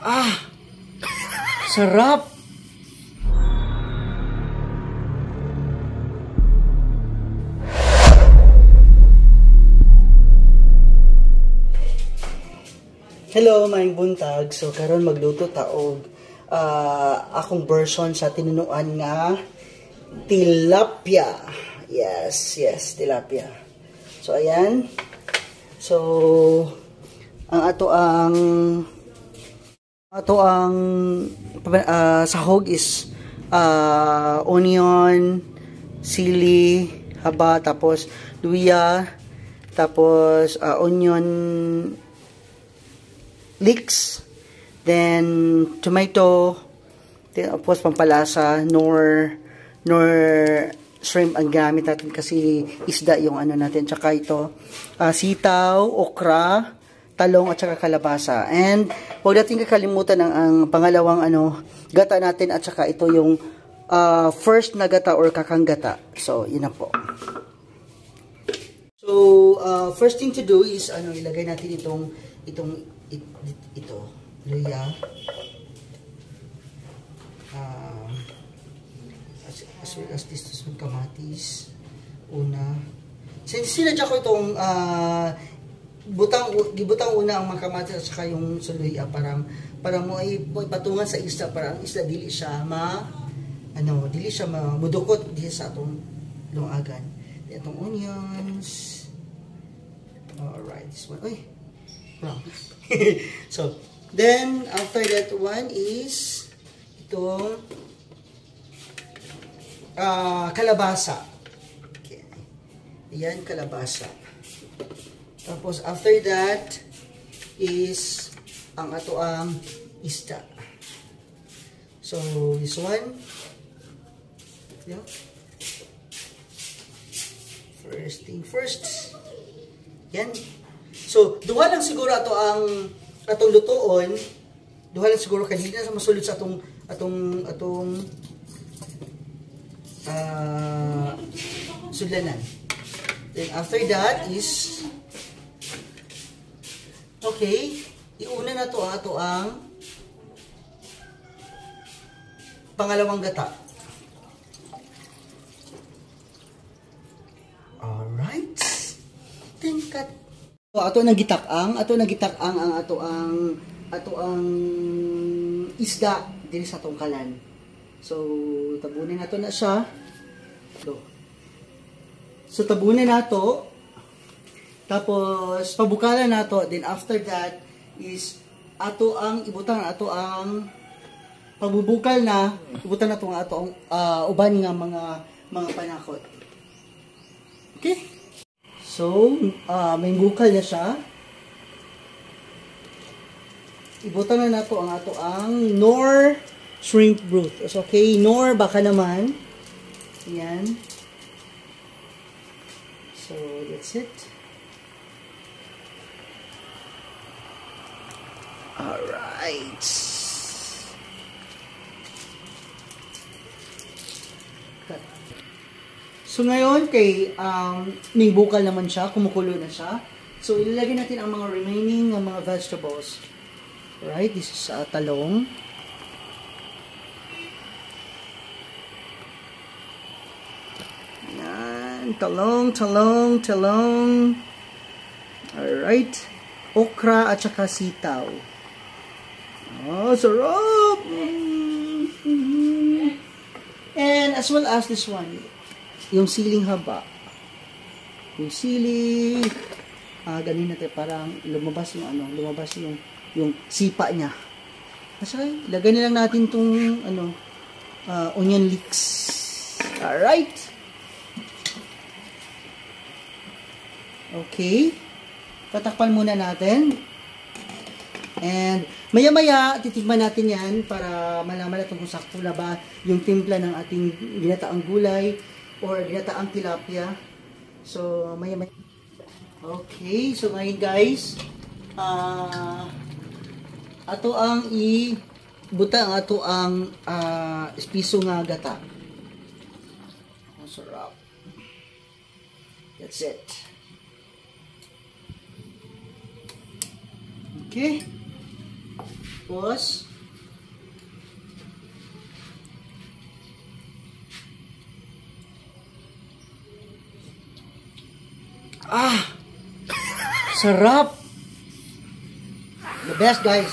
Ah! Sarap! Hello, maayong buntag. So, karon magluto taog akong version sa tinunuan nga tilapia. Yes, tilapia. So, ayan. So, ang sahog is onion, sili, haba, tapos luya, tapos onion leeks, then tomato, then of course pampalasa, nor shrimp ang gamit natin kasi isda yung ano natin, tsaka ito sitaw, okra, talong at saka kalabasa. And huwag natin kakalimutan ang pangalawang gata natin, at saka ito yung first na gata or kakang gata. So yun na po. So first thing to do is ilagay natin ito luya, as well as this one kamatis una. Sinadya ko itong gibutang una ang mga kamatis at saka yung luya para mo ipatungan sa isda, para ang isda dili siya mudukot diha sa atong lungagan. Itong onions. Alright, this one. Oy, wrong. So, then, after that one is itong kalabasa. Okay. Ayan, kalabasa. Tapos, after that is ang atoang isda. So, this one. Yeah. First thing first. Yan. So, duha lang siguro atong lutuon. Duha lang siguro kanina sa masulod sa atong sudlanan. Then after that is okay, iuna na to ang pangalawang gata. Alright. Then cut. Ato nagitaang ang ato ang isda diri sa atong kalan. So tabunin nato na siya. So tabunin nato. Tapos pabukalan nato. Then after that is ato ang ibutang pagbubukal na ibutan nato ang ato ang uban nga mga panakot. Okay? So, may bukal na siya. Ibutan na nato ang nor shrimp broth. So, okay, nor baka naman. Ayan. So, that's it. Alright. So ngayon ning bukal naman siya, kumukulo na siya. So ilalagay natin ang mga remaining mga vegetables. Right, this is talong. Yan, talong. Alright, okra at saka sitaw. Oh, sarap! And as well as this one, yung siling haba. Yung sili, ganin natin parang lumabas yung sipa niya. Kasi ilagay na lang natin tong onion leeks. Alright. Okay. Patakpan muna natin. And maya-maya titikman natin yan para malaman natin kung sakto na ba yung timpla ng ating ginataang gulay or ginataang tilapia. So, maya-maya. Okay, so ngayon guys, ato ang ibuta ang ato ang espiso nga gata. Ang sarap. That's it. Okay. Tapos, sarap! The best, guys.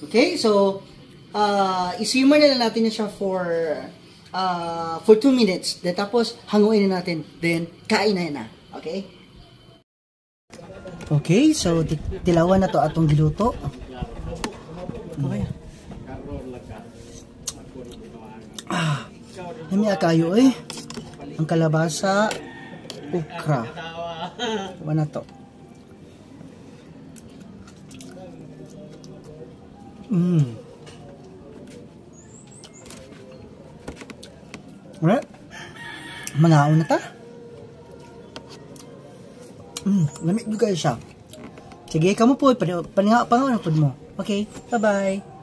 Okay, so, isimmer na lang natin siya for 2 minutes. Then, tapos, hanguin na natin. Then, kain na. Okay? Okay, so, tilawan na to atong giluto. Okay. Nami kayo ang kalabasa, okra. Wala to. Alright. Mangaon na ta. Lamig juga siya. Sige, kamu po, pangaon na po mo. Okay, bye-bye.